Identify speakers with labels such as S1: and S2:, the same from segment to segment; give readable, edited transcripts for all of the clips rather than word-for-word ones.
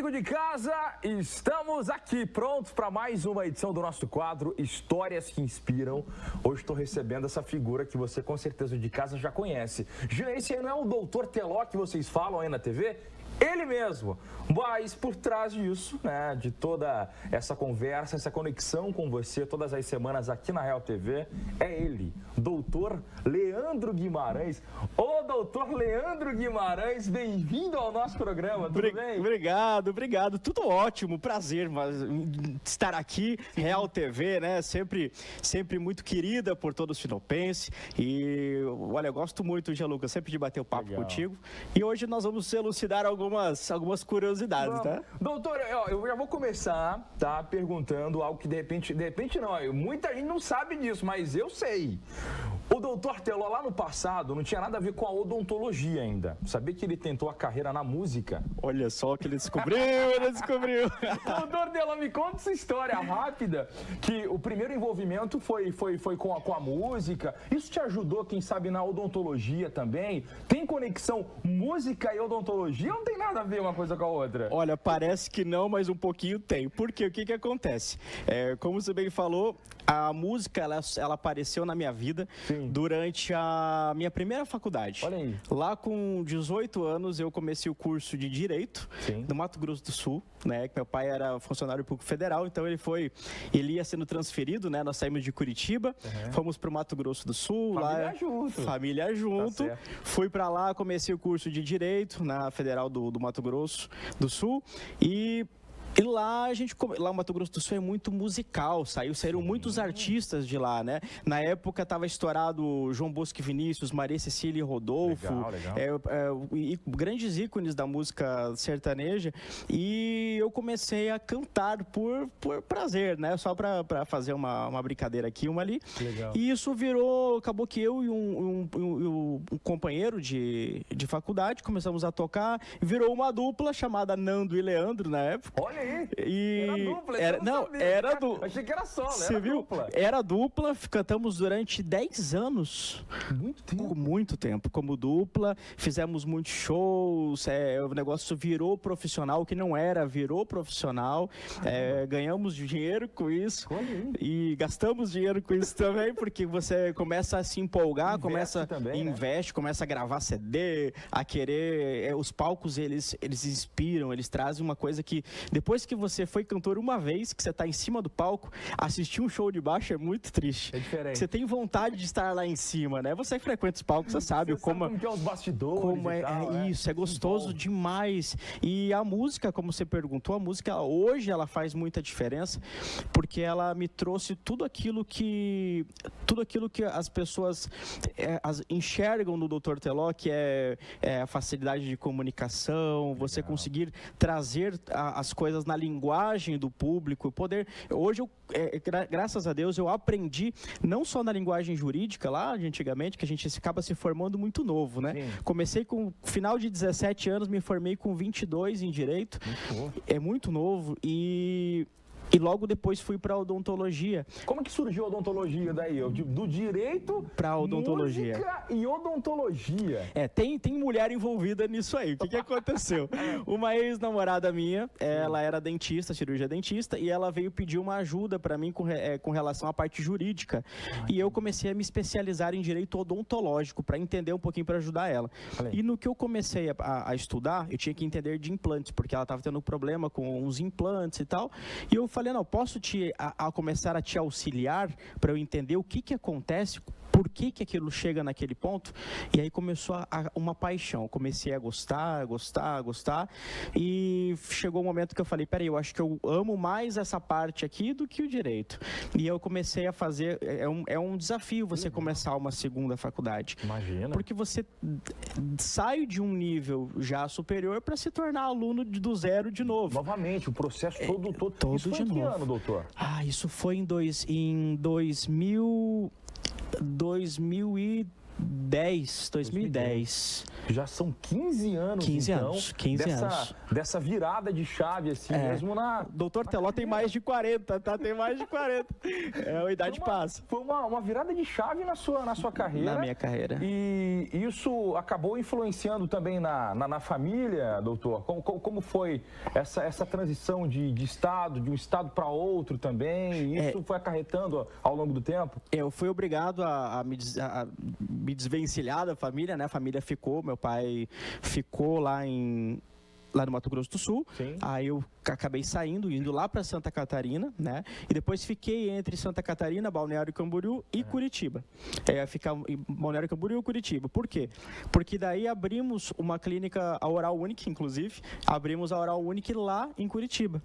S1: amigo de casa, estamos aqui prontos para mais uma edição do nosso quadro Histórias que Inspiram. Hoje estou recebendo essa figura que você com certeza de casa já conhece. Já esse aí não é o Dr. Teló que vocês falam aí na TV? Ele mesmo, mas por trás disso, né, de toda essa conversa, essa conexão com você todas as semanas aqui na Real TV, é ele, Doutor Leandro Guimarães. Ô, Doutor Leandro Guimarães, bem-vindo ao nosso programa, tudo bem?
S2: Obrigado, tudo ótimo, prazer estar aqui, Real TV, né, sempre muito querida por todos os finopenses, e olha, eu gosto muito, Gia Lucas, sempre de bater o papo contigo, e hoje nós vamos elucidar algumas curiosidades, tá?
S1: Doutor, eu já vou começar, tá, perguntando algo que de repente não, muita gente não sabe disso, mas eu sei. O doutor Teló lá no passado não tinha nada a ver com a odontologia ainda. Sabia que ele tentou a carreira na música?
S2: Olha só o que ele descobriu,
S1: Doutor Teló, me conta essa história rápida, que o primeiro envolvimento foi com a música. Isso te ajudou, quem sabe, na odontologia também? Tem conexão música e odontologia ou não tem nada a ver uma coisa com a outra?
S2: Olha, parece que não, mas um pouquinho tem. Por quê? O que acontece? Como você bem falou, a música, ela apareceu na minha vida. Sim. Durante a minha primeira faculdade.
S1: Olha aí.
S2: Lá com 18 anos, eu comecei o curso de Direito. Sim. No Mato Grosso do Sul, né? Que meu pai era funcionário público federal, então ele ia sendo transferido, né? Nós saímos de Curitiba, fomos para o Mato Grosso do Sul. Família junto. Tá, fui para lá, comecei o curso de Direito na Federal do Mato Grosso do Sul e lá lá o Mato Grosso do Sul é muito musical, saíram muitos artistas de lá, né? Na época estava estourado João Bosco e Vinícius, Maria Cecília e Rodolfo, legal. Grandes ícones da música sertaneja, e eu comecei a cantar por prazer, né? Só para fazer uma brincadeira aqui, uma ali. Legal. E isso acabou que eu e um companheiro de faculdade começamos a tocar, virou uma dupla chamada Nando e Leandro na época.
S1: Olha aí,
S2: era dupla.
S1: Achei que era solo,
S2: Você viu?
S1: Dupla.
S2: Era dupla, cantamos durante 10 anos.
S1: Muito tempo.
S2: Muito tempo, como dupla, fizemos muitos shows, o negócio virou profissional, o que não era, virou profissional, ganhamos dinheiro com isso e gastamos dinheiro com isso também, porque você começa a se empolgar, investe, começa a gravar CD, a querer, os palcos eles inspiram, eles trazem uma coisa que depois que você foi cantor uma vez, que você está em cima do palco, assistir um show de baixo é muito triste.
S1: É diferente.
S2: Você tem vontade de estar lá em cima, né? Você frequenta os palcos, você sabe como
S1: que é os bastidores.
S2: Como isso, é gostoso demais. E a música, como você perguntou, a música hoje ela faz muita diferença, porque ela me trouxe tudo aquilo que as pessoas enxergam no Dr. Teló, que é a facilidade de comunicação, você conseguir trazer as coisas na linguagem do público, hoje graças a Deus eu aprendi não só na linguagem jurídica lá de antigamente, que a gente acaba se formando muito novo, né? Sim. Comecei com final de 17 anos, me formei com 22 em Direito. Muito novo. É muito novo e logo depois fui para odontologia.
S1: Como que surgiu a odontologia daí? Do direito
S2: para odontologia.
S1: Música e odontologia.
S2: Tem mulher envolvida nisso aí. O que aconteceu? Uma ex-namorada minha, ela era dentista, cirurgia dentista, e ela veio pedir uma ajuda para mim com relação à parte jurídica. E eu comecei a me especializar em direito odontológico para entender um pouquinho, para ajudar ela. E no que eu comecei a estudar, eu tinha que entender de implantes, porque ela estava tendo problema com uns implantes e tal. E eu falei, não, posso começar a te auxiliar para eu entender o que acontece, por que aquilo chega naquele ponto? E aí começou uma paixão, comecei a gostar, e chegou um momento que eu falei, peraí, eu acho que eu amo mais essa parte aqui do que o direito. E eu comecei a fazer, é um desafio você começar uma segunda faculdade.
S1: Imagina.
S2: Porque você sai de um nível já superior para se tornar aluno do zero de novo.
S1: Novamente, o processo todo
S2: isso foi
S1: em que ano, doutor?
S2: Isso foi em 2000 e 2010.
S1: Já são 15 anos,
S2: 15
S1: então,
S2: anos, 15 anos.
S1: Dessa virada de chave, assim, mesmo na...
S2: Doutor Teló tem mais de 40, tá? Tem mais de 40. A idade passa.
S1: Foi uma virada de chave na sua carreira.
S2: Na minha carreira.
S1: E isso acabou influenciando também na família, doutor? Como foi essa transição de um estado para outro também? Isso foi acarretando ao longo do tempo?
S2: Eu fui obrigado a me desvencilhar da família, né? A família ficou, meu pai ficou lá no Mato Grosso do Sul.
S1: Sim.
S2: Aí eu acabei saindo, indo lá para Santa Catarina, né? E depois fiquei entre Santa Catarina, Balneário Camboriú e Curitiba. Ficar em Balneário Camboriú e Curitiba. Por quê? Porque daí abrimos uma clínica, a Oral Unique, inclusive, abrimos a Oral Unique lá em Curitiba.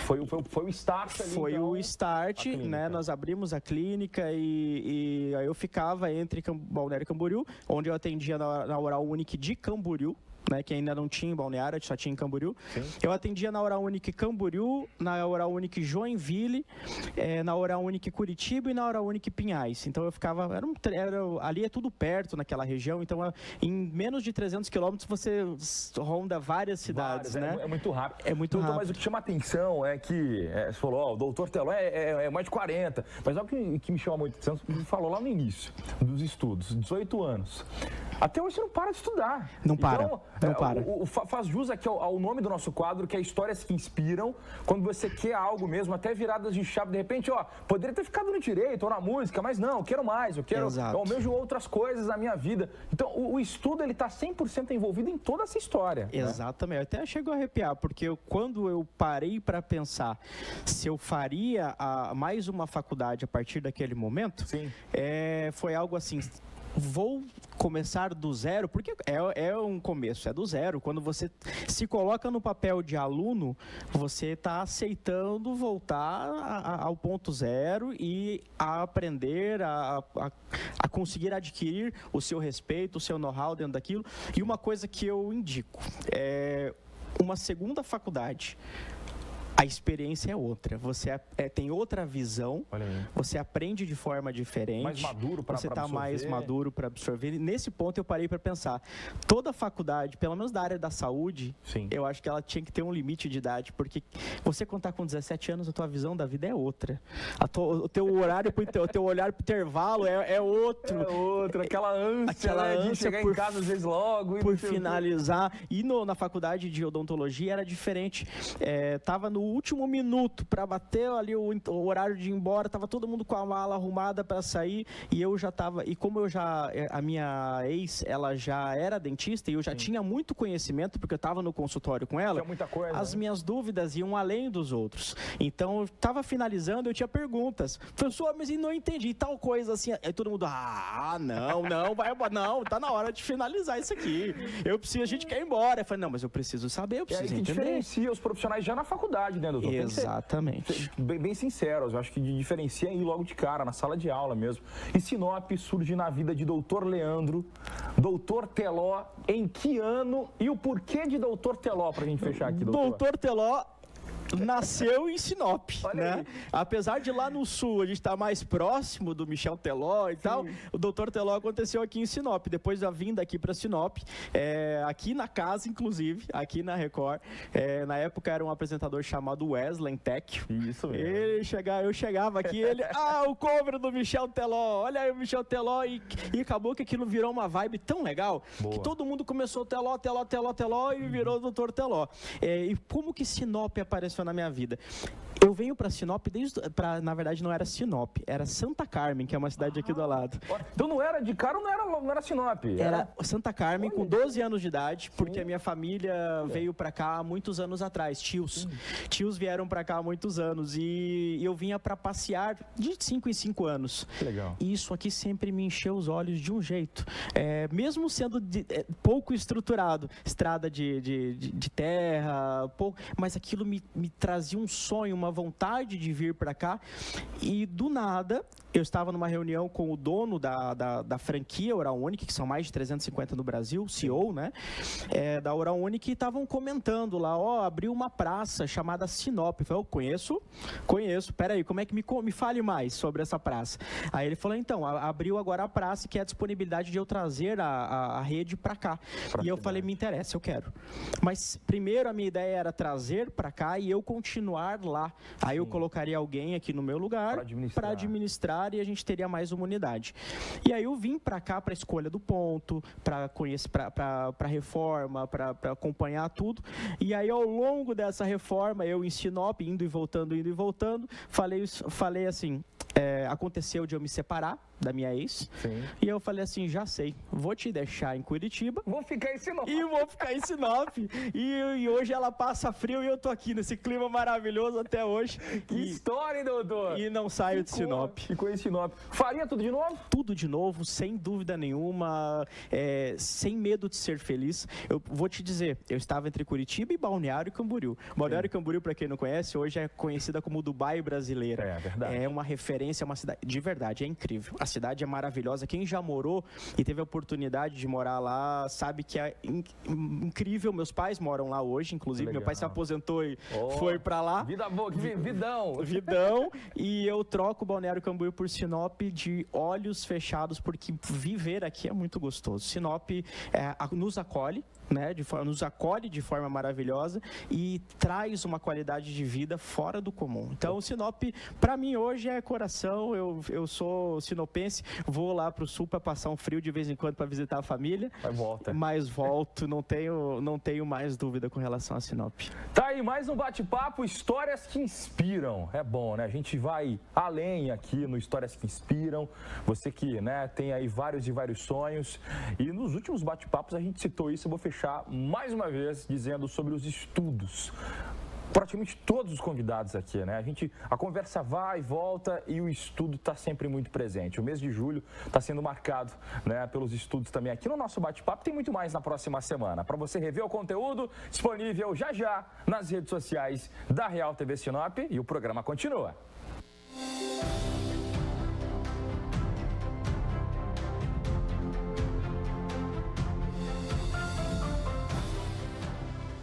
S1: Foi o start ali,
S2: Foi
S1: então,
S2: o start, né? Nós abrimos a clínica e aí eu ficava entre Balneário Camboriú, onde eu atendia na Oral Unique de Camboriú, né, que ainda não tinha em Balneário, só tinha em Camboriú. Sim. Eu atendia na Oral Unique Camboriú, na Oral Unique Joinville, na Oral Unique Curitiba e na Oral Unique Pinhais. Então eu ficava, ali é tudo perto naquela região, então em menos de 300 quilômetros você ronda várias cidades, né?
S1: É muito rápido.
S2: É muito rápido.
S1: Mas o que chama a atenção é que, você falou, o doutor Teló é mais de 40, mas olha o que me chama muito a atenção, você falou lá no início dos estudos, 18 anos. Até hoje você não para de estudar.
S2: Não para.
S1: Então,
S2: não para.
S1: Faz jus aqui ao nome do nosso quadro, que é Histórias que Inspiram. Quando você quer algo mesmo, até viradas de chave, de repente, poderia ter ficado no direito ou na música, mas não, eu quero mais, eu almejo outras coisas na minha vida. Então, o estudo, ele está 100% envolvido em toda essa história.
S2: Exatamente. Né? Até chego a arrepiar, porque quando eu parei para pensar se eu faria mais uma faculdade a partir daquele momento,
S1: sim,
S2: foi algo assim... Vou começar do zero, porque é um começo, é do zero. Quando você se coloca no papel de aluno, você está aceitando voltar ao ponto zero e a aprender, a conseguir adquirir o seu respeito, o seu know-how dentro daquilo. E uma coisa que eu indico, uma segunda faculdade. A experiência é outra, você tem outra visão, você aprende de forma diferente,
S1: mais maduro para
S2: você
S1: está
S2: mais maduro para absorver. E nesse ponto eu parei para pensar, toda faculdade, pelo menos da área da saúde, sim, eu acho que ela tinha que ter um limite de idade, porque você contar com 17 anos, a tua visão da vida é outra. O teu horário, o teu olhar para o intervalo é outro.
S1: É outro, aquela ânsia de chegar em casa às vezes logo.
S2: Por finalizar. E na faculdade de odontologia era diferente. Tava no último minuto para bater ali o horário de ir embora, tava todo mundo com a mala arrumada para sair e eu já tava, e como a minha ex, ela já era dentista e eu já sim, tinha muito conhecimento porque eu tava no consultório com ela,
S1: muita coisa,
S2: as minhas dúvidas iam além dos outros. Então eu tava finalizando, eu tinha perguntas. Professor, mas eu não entendi tal coisa assim. Aí todo mundo, não, tá na hora de finalizar isso aqui. A gente quer ir embora. Eu falei, não, mas eu preciso saber, eu preciso entender.
S1: Diferencia os profissionais já na faculdade, né, doutor?
S2: Exatamente.
S1: Bem sinceros, eu acho que diferencia aí logo de cara, na sala de aula mesmo. E Sinop surge na vida de doutor Leandro, doutor Teló, em que ano e o porquê de doutor Teló, pra gente fechar aqui, doutor?
S2: Doutor Teló nasceu em Sinop, né? Apesar de lá no sul a gente estar mais próximo do Michel Teló e tal, o doutor Teló aconteceu aqui em Sinop. Depois da vinda aqui para Sinop, aqui na casa, inclusive, aqui na Record, na época era um apresentador chamado Wesley Tech.
S1: Isso mesmo.
S2: Eu chegava aqui, o cover do Michel Teló, olha aí o Michel Teló, e acabou que aquilo virou uma vibe tão legal, que todo mundo começou Teló e virou doutor Teló. E como que Sinop apareceu na minha vida? Eu venho para Sinop na verdade não era Sinop, era Santa Carmen, que é uma cidade aqui do lado.
S1: Então não era de cara, não era Sinop.
S2: Era Santa Carmen, com 12 anos de idade, porque a minha família veio para cá há muitos anos atrás, tios. Tios vieram para cá há muitos anos e eu vinha para passear de 5 em 5 anos.
S1: Que legal.
S2: E isso aqui sempre me encheu os olhos de um jeito. Mesmo sendo pouco estruturado, estrada de terra, mas aquilo me trazia um sonho, uma vontade de vir para cá, e do nada eu estava numa reunião com o dono da franquia Oral Unique, que são mais de 350 no Brasil, CEO, né, da Oral Unique, e estavam comentando lá, abriu uma praça chamada Sinop. Eu falei, conheço, peraí, como é que me fale mais sobre essa praça? Aí ele falou, então, abriu agora a praça, que é a disponibilidade de eu trazer a rede para cá. E eu falei, me interessa, eu quero. Mas primeiro a minha ideia era trazer para cá e eu continuar lá. Aí eu colocaria alguém aqui no meu lugar para administrar e a gente teria mais uma unidade. E aí eu vim para cá para a escolha do ponto, para conhecer, para reforma, para acompanhar tudo. E aí ao longo dessa reforma, eu em Sinop, indo e voltando, falei assim, aconteceu de eu me separar da minha ex. Sim. E eu falei assim, já sei, vou te deixar em Curitiba.
S1: Vou ficar em Sinop.
S2: E vou ficar em Sinop. e hoje ela passa frio e eu tô aqui nesse clima maravilhoso até hoje.
S1: Que história, hein, doutor?
S2: E não saio de Sinop.
S1: Ficou em Sinop. Faria tudo de novo?
S2: Tudo de novo, sem dúvida nenhuma, sem medo de ser feliz. Eu vou te dizer, eu estava entre Curitiba e Balneário Camboriú. Balneário Camboriú, para quem não conhece, hoje é conhecida como Dubai brasileira.
S1: É verdade.
S2: É uma referência, é uma cidade, de verdade, é incrível. A cidade é maravilhosa. Quem já morou e teve a oportunidade de morar lá, sabe que é incrível. Meus pais moram lá hoje, inclusive. Legal. Meu pai se aposentou e foi pra lá.
S1: Vida boa, vidão.
S2: Vidão. E eu troco o Balneário Camboriú por Sinop de olhos fechados, porque viver aqui é muito gostoso. Sinop nos acolhe, né, nos acolhe de forma maravilhosa e traz uma qualidade de vida fora do comum. Então, Sinop, para mim, hoje é coração. Eu sou sinopense, vou lá para o sul para passar um frio de vez em quando para visitar a família. Mas volto, não tenho mais dúvida com relação a Sinop.
S1: Tá aí, mais um bate-papo, histórias que inspiram. É bom, né? A gente vai além aqui no Histórias que Inspiram. Você que, né, tem aí vários sonhos. E nos últimos bate-papos a gente citou isso, eu vou fechar mais uma vez dizendo sobre os estudos. Praticamente todos os convidados aqui, né? A conversa vai e volta e o estudo está sempre muito presente. O mês de julho está sendo marcado, né, pelos estudos também aqui no nosso bate-papo. Tem muito mais na próxima semana. Para você rever o conteúdo, disponível já nas redes sociais da Real TV Sinop, e o programa continua.